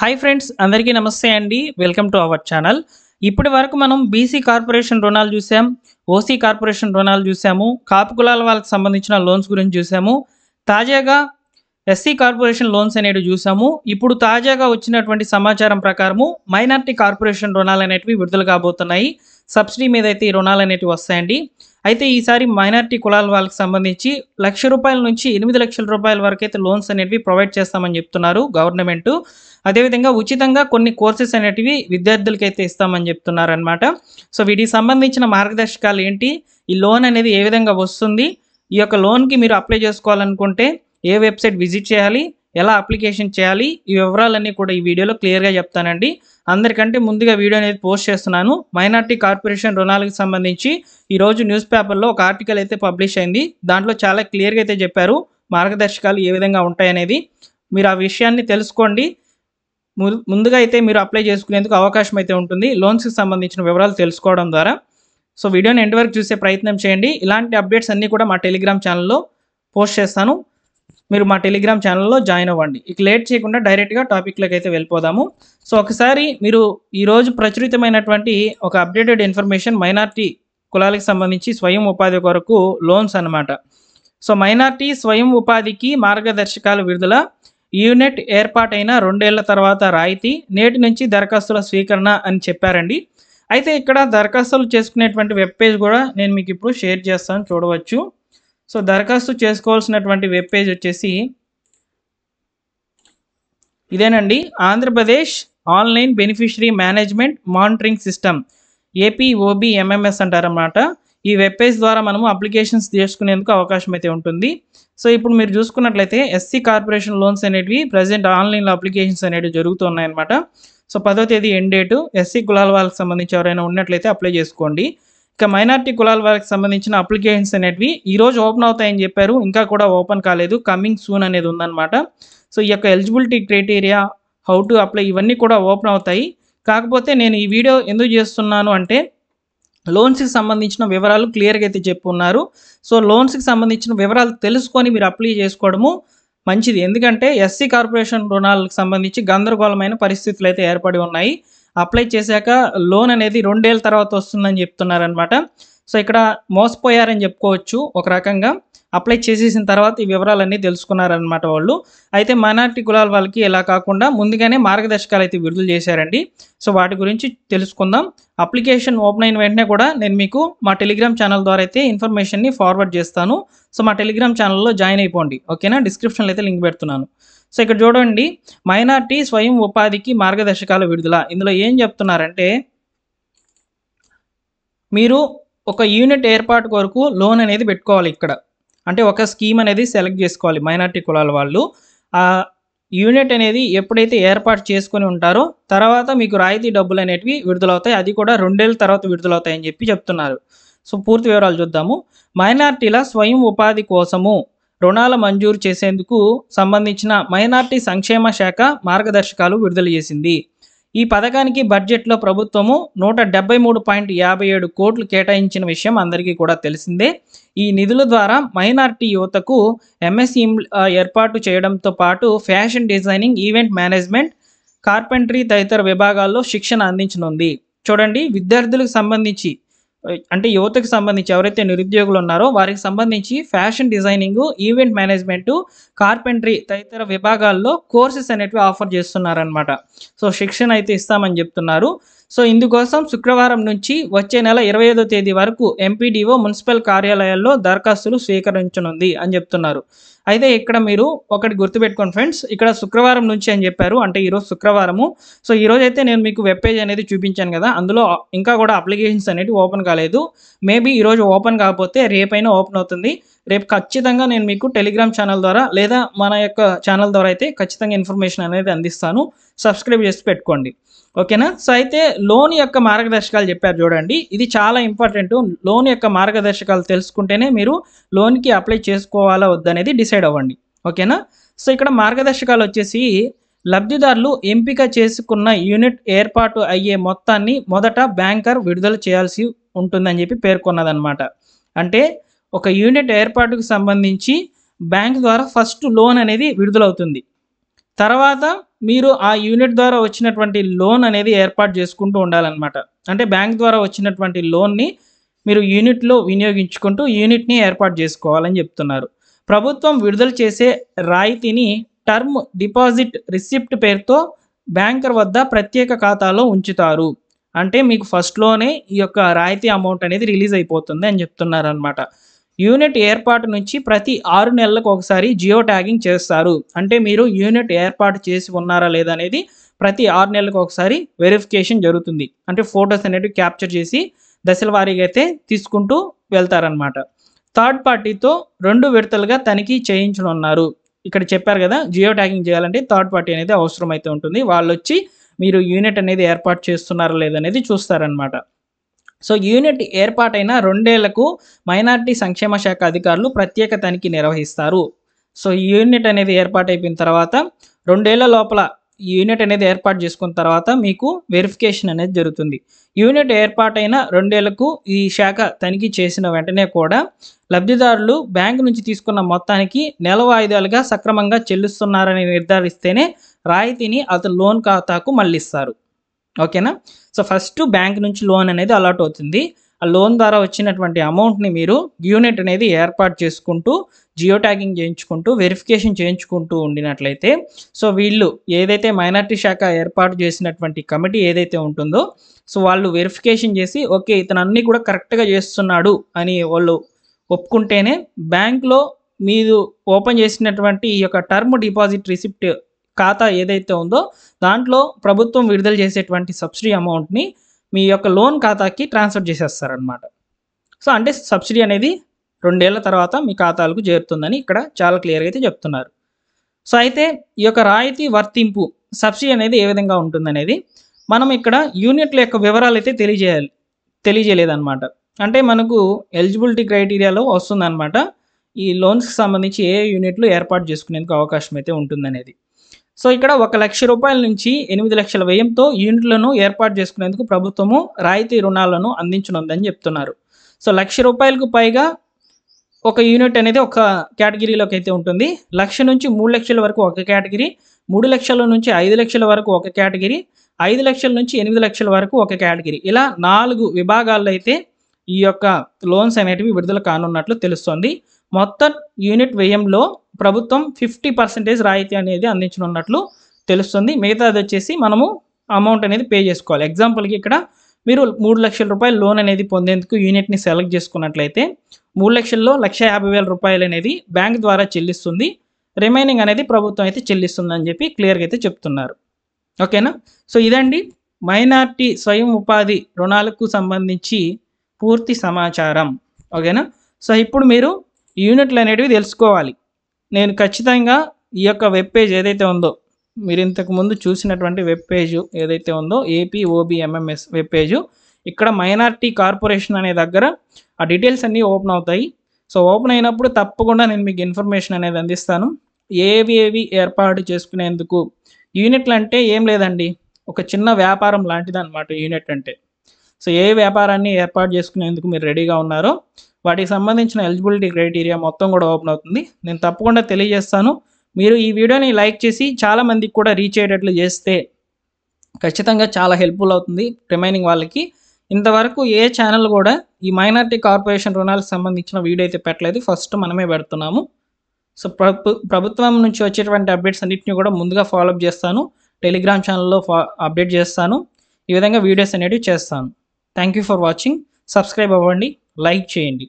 Hi friends, అందరికీ నమస్తే అండి. Welcome to our channel. ఇప్పటి వరకు మనం బీసీ కార్పొరేషన్ రుణాలు చూసాం, ఓసీ కార్పొరేషన్ రుణాలు చూసాము, కాపు కులాల వాళ్ళకి సంబంధించిన లోన్స్ గురించి చూసాము. తాజాగా ఎస్సీ కార్పొరేషన్ లోన్స్ అనేవి చూసాము. ఇప్పుడు తాజాగా వచ్చినటువంటి సమాచారం ప్రకారము మైనారిటీ కార్పొరేషన్ రుణాలు అనేటివి విడుదల కాబోతున్నాయి. సబ్సిడీ మీద అయితే ఈ రుణాలు అనేటివి వస్తాయండి. అయితే ఈసారి మైనారిటీ కులాల వాళ్ళకి సంబంధించి ₹1,00,000 నుంచి ₹8,00,000 వరకు అయితే లోన్స్ అనేటివి ప్రొవైడ్ చేస్తామని చెప్తున్నారు గవర్నమెంట్. అదేవిధంగా ఉచితంగా కొన్ని కోర్సెస్ అనేటివి విద్యార్థులకైతే ఇస్తామని చెప్తున్నారనమాట. సో వీటికి సంబంధించిన మార్గదర్శకాలు ఏంటి, ఈ లోన్ అనేది ఏ విధంగా వస్తుంది, ఈ యొక్క లోన్కి మీరు అప్లై చేసుకోవాలనుకుంటే ఏ వెబ్సైట్ విజిట్ చేయాలి, ఎలా అప్లికేషన్ చేయాలి, ఈ వివరాలన్నీ కూడా ఈ వీడియోలో క్లియర్గా చెప్తానండి. అందరికంటే ముందుగా వీడియో అనేది పోస్ట్ చేస్తున్నాను. మైనారిటీ కార్పొరేషన్ రుణాలకు సంబంధించి ఈరోజు న్యూస్ పేపర్లో ఒక ఆర్టికల్ అయితే పబ్లిష్ అయింది. దాంట్లో చాలా క్లియర్గా అయితే చెప్పారు మార్గదర్శకాలు ఏ విధంగా ఉంటాయనేది. మీరు ఆ విషయాన్ని తెలుసుకోండి. ముందుగా అయితే మీరు అప్లై చేసుకునేందుకు అవకాశం అయితే ఉంటుంది లోన్స్కి సంబంధించిన వివరాలు తెలుసుకోవడం ద్వారా. సో వీడియోని ఎండ్ వరకు చూసే ప్రయత్నం చేయండి. ఇలాంటి అప్డేట్స్ అన్నీ కూడా మా టెలిగ్రామ్ ఛానల్లో పోస్ట్ చేస్తాను. మీరు మా టెలిగ్రామ్ ఛానల్లో జాయిన్ అవ్వండి. ఇక లేట్ చేయకుండా డైరెక్ట్గా టాపిక్లోకి అయితే వెళ్ళిపోదాము. సో ఒకసారి మీరు ఈరోజు ప్రచురితమైనటువంటి ఒక అప్డేటెడ్ ఇన్ఫర్మేషన్ మైనారిటీ కులాలకు సంబంధించి స్వయం ఉపాధి కొరకు లోన్స్ అన్నమాట. సో మైనారిటీ స్వయం ఉపాధికి మార్గదర్శకాలు విడుదల, యూనిట్ ఏర్పాటైన 2 ఏళ్ల తర్వాత రాయితీ, నేటి నుంచి దరఖాస్తుల స్వీకరణ అని చెప్పారండి. అయితే ఇక్కడ దరఖాస్తులు చేసుకునేటువంటి వెబ్ పేజ్ కూడా నేను మీకు ఇప్పుడు షేర్ చేస్తాను, చూడవచ్చు. సో దరఖాస్తు చేసుకోవాల్సినటువంటి వెబ్ పేజ్ వచ్చేసి ఇదేనండి, Andhra Pradesh online beneficiary management monitoring system, APOBMMS అంటారన్నమాట. ఈ వెబ్ పేజ్ ద్వారా మనము అప్లికేషన్స్ చేసుకునేందుకు అవకాశం అయితే ఉంటుంది. సో ఇప్పుడు మీరు చూసుకున్నట్లయితే ఎస్సీ కార్పొరేషన్ లోన్స్ అనేటివి ప్రజెంట్ ఆన్లైన్లో అప్లికేషన్స్ అనేవి జరుగుతున్నాయన్నమాట. సో 10వ తేదీ ఎండ్ డేటు. ఎస్సీ కులాల వాళ్ళకి సంబంధించి ఎవరైనా ఉన్నట్లయితే అప్లై చేసుకోండి. ఇక మైనారిటీ కులాల వాళ్ళకి సంబంధించిన అప్లికేషన్స్ అనేటివి ఈరోజు ఓపెన్ అవుతాయని చెప్పారు, ఇంకా కూడా ఓపెన్ కాలేదు, కమింగ్ సూన్ అనేది ఉందన్నమాట. సో ఈ యొక్క eligibility criteria, how to apply, ఇవన్నీ కూడా ఓపెన్ అవుతాయి. కాకపోతే నేను ఈ వీడియో ఎందుకు చేస్తున్నాను అంటే లోన్స్కి సంబంధించిన వివరాలు క్లియర్గా అయితే చెప్పున్నారు. సో లోన్స్కి సంబంధించిన వివరాలు తెలుసుకొని మీరు అప్లై చేసుకోవడము మంచిది. ఎందుకంటే ఎస్సీ కార్పొరేషన్ రుణాలకు సంబంధించి గందరగోళమైన పరిస్థితులు అయితే ఏర్పడి ఉన్నాయి. అప్లై చేశాక లోన్ అనేది 2 ఏళ్ళ తర్వాత వస్తుందని చెప్తున్నారనమాట. సో ఇక్కడ మోసపోయారని చెప్పుకోవచ్చు ఒక రకంగా. అప్లై చేసేసిన తర్వాత ఈ వివరాలన్నీ తెలుసుకున్నారనమాట వాళ్ళు. అయితే మైనారిటీ కులాల వాళ్ళకి ఇలా కాకుండా ముందుగానే మార్గదర్శకాలు అయితే విడుదల చేశారండి. సో వాటి గురించి తెలుసుకుందాం. అప్లికేషన్ ఓపెన్ అయిన వెంటనే కూడా నేను మీకు మా టెలిగ్రామ్ ఛానల్ ద్వారా అయితే ఇన్ఫర్మేషన్ని ఫార్వర్డ్ చేస్తాను. సో మా టెలిగ్రామ్ ఛానల్లో జాయిన్ అయిపోండి, ఓకేనా. డిస్క్రిప్షన్లో అయితే లింక్ పెడుతున్నాను. సో ఇక్కడ చూడండి, మైనారిటీ స్వయం ఉపాధికి మార్గదర్శకాల విడుదల. ఇందులో ఏం చెప్తున్నారంటే, మీరు ఒక యూనిట్ ఏర్పాటు కొరకు లోన్ అనేది పెట్టుకోవాలి. ఇక్కడ అంటే ఒక స్కీమ్ అనేది సెలెక్ట్ చేసుకోవాలి మైనారిటీ కులాల వాళ్ళు. ఆ యూనిట్ అనేది ఎప్పుడైతే ఏర్పాటు చేసుకొని ఉంటారో తర్వాత మీకు రాయితీ డబ్బులు అనేటివి విడుదలవుతాయి. అది కూడా 2 ఏళ్ళ తర్వాత విడుదలవుతాయని చెప్పి చెప్తున్నారు. సో పూర్తి వివరాలు చూద్దాము. మైనారిటీల స్వయం ఉపాధి కోసము రుణాల మంజూరు చేసేందుకు సంబంధించిన మైనారిటీ సంక్షేమ శాఖ మార్గదర్శకాలు విడుదల చేసింది. ఈ పథకానికి బడ్జెట్లో ప్రభుత్వము 173.57 కోట్లు కేటాయించిన విషయం అందరికీ కూడా తెలిసిందే. ఈ నిధుల ద్వారా మైనారిటీ యువతకు MSc ఏర్పాటు చేయడంతో పాటు fashion designing, event management, carpentry తదితర విభాగాల్లో శిక్షణ అందించనుంది. చూడండి, విద్యార్థులకు సంబంధించి అంటే యువతకు సంబంధించి ఎవరైతే నిరుద్యోగులు ఉన్నారో వారికి సంబంధించి fashion designing, event management, carpentry తదితర విభాగాల్లో కోర్సెస్ అనేటివి ఆఫర్ చేస్తున్నారనమాట. సో శిక్షణ అయితే ఇస్తామని చెప్తున్నారు. సో ఇందుకోసం శుక్రవారం నుంచి వచ్చే నెల 25వ తేదీ వరకు MPDO మున్సిపల్ కార్యాలయాల్లో దరఖాస్తులు స్వీకరించనుంది అని చెప్తున్నారు. అయితే ఇక్కడ మీరు ఒకటి గుర్తుపెట్టుకోండి ఫ్రెండ్స్, ఇక్కడ శుక్రవారం నుంచి అని చెప్పారు, అంటే ఈరోజు శుక్రవారము. సో ఈరోజు అయితే నేను మీకు వెబ్ పేజ్ అనేది చూపించాను కదా, అందులో ఇంకా కూడా అప్లికేషన్స్ అనేవి ఓపెన్ కాలేదు. మేబీ ఈరోజు ఓపెన్ కాకపోతే రేపైనా ఓపెన్ అవుతుంది. రేపు ఖచ్చితంగా నేను మీకు టెలిగ్రామ్ ఛానల్ ద్వారా లేదా మన యొక్క ఛానల్ ద్వారా అయితే ఖచ్చితంగా ఇన్ఫర్మేషన్ అనేది అందిస్తాను. సబ్స్క్రైబ్ చేసి పెట్టుకోండి, ఓకేనా. సో అయితే లోన్ యొక్క మార్గదర్శకాలు చెప్పారు చూడండి, ఇది చాలా ఇంపార్టెంట్. లోన్ యొక్క మార్గదర్శకాలు తెలుసుకుంటేనే మీరు లోన్కి అప్లై చేసుకోవాలా వద్దనేది డిసైడ్ అవ్వండి, ఓకేనా. సో ఇక్కడ మార్గదర్శకాలు వచ్చేసి, లబ్ధిదారులు ఎంపిక చేసుకున్న యూనిట్ ఏర్పాటు అయ్యే మొత్తాన్ని మొదట బ్యాంకర్ విడుదల చేయాల్సి ఉంటుందని చెప్పి పేర్కొన్నదనమాట. అంటే ఒక యూనిట్ ఏర్పాటుకు సంబంధించి బ్యాంక్ ద్వారా ఫస్ట్ లోన్ అనేది విడుదలవుతుంది. తర్వాత మీరు ఆ యూనిట్ ద్వారా వచ్చినటువంటి లోన్ అనేది ఏర్పాటు చేసుకుంటూ ఉండాలన్నమాట. అంటే బ్యాంక్ ద్వారా వచ్చినటువంటి లోన్‌ని మీరు యూనిట్‌లో వినియోగించుకుంటూ యూనిట్‌ని ఏర్పాటు చేసుకోవాలని చెప్తున్నారు. ప్రభుత్వం విడుదల చేసే రాయితీని టర్మ్ డిపాజిట్ రిసిప్ట్ పేరుతో బ్యాంకర్ వద్ద ప్రత్యేక ఖాతాలో ఉంచుతారు. అంటే మీకు ఫస్ట్‌లోనే ఈ యొక్క రాయితీ అమౌంట్ అనేది రిలీజ్ అయిపోతుంది అని చెప్తున్నారనమాట. యూనిట్ ఏర్పాటు నుంచి ప్రతి 6 నెలలకు ఒకసారి జియో ట్యాగింగ్ చేస్తారు. అంటే మీరు యూనిట్ ఏర్పాటు చేసి ఉన్నారా లేదా అనేది ప్రతి 6 నెలలకు ఒకసారి వెరిఫికేషన్ జరుగుతుంది. అంటే ఫోటోస్ అనేటివి క్యాప్చర్ చేసి దశల వారీగా అయితే తీసుకుంటూ వెళ్తారనమాట. థర్డ్ పార్టీతో 2 విడతలుగా తనిఖీ చేయించనున్నారు. ఇక్కడ చెప్పారు కదా! జియో ట్యాగింగ్ చేయాలంటే థర్డ్ పార్టీ అనేది అవసరమైతే ఉంటుంది. వాళ్ళొచ్చి మీరు యూనిట్ అనేది ఏర్పాటు చేస్తున్నారా లేదనేది చూస్తారనమాట. సో, యూనిట్ ఏర్పాటైన 2 ఏళ్లకు మైనారిటీ సంక్షేమ శాఖ అధికారులు ప్రత్యేక తనిఖీ నిర్వహిస్తారు. సో, ఈ యూనిట్ అనేది ఏర్పాటైపోయిన తర్వాత 2 ఏళ్ల లోపల ఈ యూనిట్ అనేది ఏర్పాటు చేసుకున్న తర్వాత మీకు వెరిఫికేషన్ అనేది జరుగుతుంది. యూనిట్ ఏర్పాటైన 2 ఏళ్లకు ఈ శాఖ తనిఖీ చేసిన వెంటనే కూడా లబ్ధిదారులు బ్యాంకు నుంచి తీసుకున్న మొత్తానికి నెల వాయిదాలుగా సక్రమంగా చెల్లిస్తున్నారని నిర్ధారిస్తేనే రాయితీని అతని లోన్ ఖాతాకు మళ్లిస్తారు. ఓకేనా? సో, ఫస్ట్ బ్యాంక్ నుంచి లోన్ అనేది అలాట్ అవుతుంది. ఆ లోన్ ద్వారా వచ్చినటువంటి అమౌంట్‌ని మీరు యూనిట్ అనేది ఏర్పాటు చేసుకుంటూ, జియో ట్యాగింగ్ చేయించుకుంటూ, వెరిఫికేషన్ చేయించుకుంటూ ఉండినట్లయితే, సో, వీళ్ళు ఏదైతే మైనారిటీ శాఖ ఏర్పాటు చేసినటువంటి కమిటీ ఏదైతే ఉంటుందో, సో, వాళ్ళు వెరిఫికేషన్ చేసి ఓకే. ఇతను అన్నీ కూడా కరెక్ట్‌గా చేస్తున్నాడు అని వాళ్ళు ఒప్పుకుంటేనే బ్యాంక్‌లో మీరు ఓపెన్ చేసినటువంటి ఈ యొక్క టర్మ్ డిపాజిట్ రిసిప్ట్ ఖాతా ఏదైతే ఉందో దాంట్లో ప్రభుత్వం విడుదల చేసేటువంటి సబ్సిడీ అమౌంట్‌ని మీ యొక్క లోన్ ఖాతాకి ట్రాన్స్‌ఫర్ చేసేస్తారనమాట. సో, అంటే సబ్సిడీ అనేది 2 ఏళ్ల తర్వాత మీ ఖాతాలకు చేరుతుందని ఇక్కడ చాలా క్లియర్‌గా అయితే చెప్తున్నారు. సో, అయితే ఈ యొక్క రాయితీ వర్తింపు సబ్సిడీ అనేది ఏ విధంగా ఉంటుందనేది మనం ఇక్కడ యూనిట్ల యొక్క వివరాలైతే తెలియజేయలేదనమాట. అంటే మనకు ఎలిజిబిలిటీ క్రైటీరియాలో వస్తుందనమాట. ఈ లోన్స్‌కి సంబంధించి ఏ యూనిట్లు ఏర్పాటు చేసుకునేందుకు అవకాశం అయితే ఉంటుందనేది. సో, ఇక్కడ ₹1,00,000 నుంచి 8,00,000 వ్యయంతో యూనిట్లను ఏర్పాటు చేసుకునేందుకు ప్రభుత్వము రాయితీ రుణాలను అందించనుందని చెప్తున్నారు. సో, ₹1,00,000కు పైగా ఒక యూనిట్ అనేది ఒక కేటగిరీలోకి అయితే ఉంటుంది. 1,00,000 నుంచి 3,00,000 వరకు ఒక కేటగిరీ, 3,00,000 నుంచి 5,00,000 వరకు ఒక కేటగిరీ, 5,00,000 నుంచి 8,00,000 వరకు ఒక కేటగిరీ. ఇలా 4 విభాగాల్లో అయితే ఈ యొక్క లోన్స్ అనేటివి విడుదల కానున్నట్లు తెలుస్తోంది. మొత్తం యూనిట్ వ్యయంలో ప్రభుత్వం 50% రాయితీ అనేది అందించనున్నట్లు తెలుస్తుంది. మిగతాది వచ్చేసి మనము అమౌంట్ అనేది పే చేసుకోవాలి. ఎగ్జాంపుల్‌కి ఇక్కడ మీరు ₹3,00,000 లోన్ అనేది పొందేందుకు యూనిట్‌ని సెలెక్ట్ చేసుకున్నట్లయితే 3,00,000లో ₹150,000 అనేది బ్యాంక్ ద్వారా చెల్లిస్తుంది. రిమైనింగ్ అనేది ప్రభుత్వం అయితే చెల్లిస్తుందని చెప్పి క్లియర్‌గా అయితే చెప్తున్నారు. ఓకేనా? సో, ఇదండి మైనారిటీ స్వయం ఉపాధి రుణాలకు సంబంధించి పూర్తి సమాచారం. ఓకేనా? సో, ఇప్పుడు మీరు యూనిట్లు అనేటివి తెలుసుకోవాలి. నేను ఖచ్చితంగా ఈ యొక్క వెబ్ పేజ్ ఏదైతే ఉందో, మీరు ఇంతకుముందు చూసినటువంటి వెబ్ పేజ్ ఏదైతే ఉందో ఏపీఓబీఎంఎంఎస్ వెబ్ పేజు, ఇక్కడ మైనారిటీ కార్పొరేషన్ అనే దగ్గర ఆ డీటెయిల్స్ అన్నీ ఓపెన్ అవుతాయి. సో, ఓపెన్ అయినప్పుడు తప్పకుండా నేను మీకు ఇన్ఫర్మేషన్ అనేది అందిస్తాను. ఏవి ఏర్పాటు చేసుకునేందుకు యూనిట్లు అంటే ఏం లేదండి, ఒక చిన్న వ్యాపారం లాంటిదన్నమాట యూనిట్ అంటే. సో, ఏ వ్యాపారాన్ని ఏర్పాటు చేసుకునేందుకు మీరు రెడీగా ఉన్నారో వాటికి సంబంధించిన ఎలిజిబిలిటీ క్రైటీరియా మొత్తం కూడా ఓపెన్ అవుతుంది. నేను తప్పకుండా తెలియజేస్తాను. మీరు ఈ వీడియోని లైక్ చేసి చాలా మందికి కూడా రీచ్ అయ్యేటట్లు చేస్తే ఖచ్చితంగా చాలా హెల్ప్‌ఫుల్ అవుతుంది రిమైనింగ్ వాళ్ళకి. ఇంతవరకు ఏ ఛానల్ కూడా ఈ మైనారిటీ కార్పొరేషన్ రుణాలకు సంబంధించిన వీడియో అయితే పెట్టలేదు. ఫస్ట్ మనమే పెడుతున్నాము. సో, ప్రభుత్వం నుంచి వచ్చేటువంటి అప్డేట్స్ అన్నిటిని కూడా ముందుగా ఫాలో అప్ చేస్తాను. టెలిగ్రామ్ ఛానల్‌లో అప్డేట్ చేస్తాను. ఈ విధంగా వీడియోస్ అనేటివి చేస్తాను. Thank you for watching. Subscribe అవ్వండి, లైక్ చేయండి.